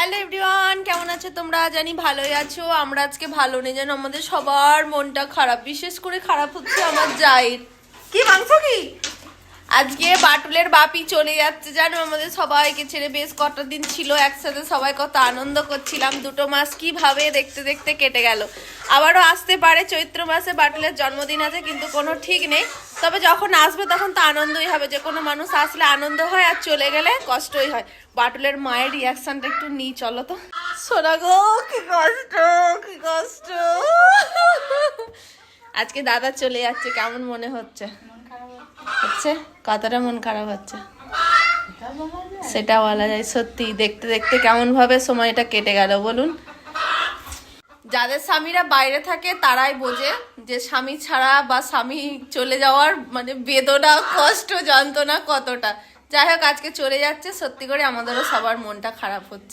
Hello everyone, কেমন আছো তোমরা? জানি ভালোই আছো। আমরা আজকে ভালো নেই, যেন আমাদের সবার মনটা খারাপ, বিশেষ করে খারাপ হচ্ছে আমার জায়ের। কি মাংস কি আজকে বাটুলের বাপি চলে যাচ্ছে জানো, আমাদের সবাইকে ছেড়ে। বেশ কটা দিন ছিল একসাথে, সবাই কত আনন্দ করছিলাম। 2 মাস কিভাবে দেখতে দেখতে কেটে গেল। আবারও আসতে পারে, চৈত্র মাসে বাটুলের জন্মদিন আছে, কিন্তু কোনো ঠিক নেই। তবে যখন আসবে তখন তো আনন্দই হবে। যে কোনো মানুষ আসলে আনন্দ হয়, আর চলে গেলে কষ্টই হয়। বাটুলের মায়ের রিয়াকশনটা একটু নিই, চলো তো। সোনা গো, কি কষ্ট, কি কষ্ট। আজকে দাদা চলে যাচ্ছে, কেমন মনে হচ্ছে? হচ্ছে কতটা মন খারাপ হচ্ছে সেটা বলা যায়। সত্যি দেখতে দেখতে কেমন ভাবে সময়টা কেটে গেল বলুন। যাদের স্বামীরা বাইরে থাকে তারাই বোঝে যে স্বামী ছাড়া বা স্বামী চলে যাওয়ার মানে বেদনা, কষ্ট, যন্ত্রণা কতটা। যাই হোক, আজকে চলে যাচ্ছে, সত্যি করে আমাদেরও সবার মনটা খারাপ হচ্ছে।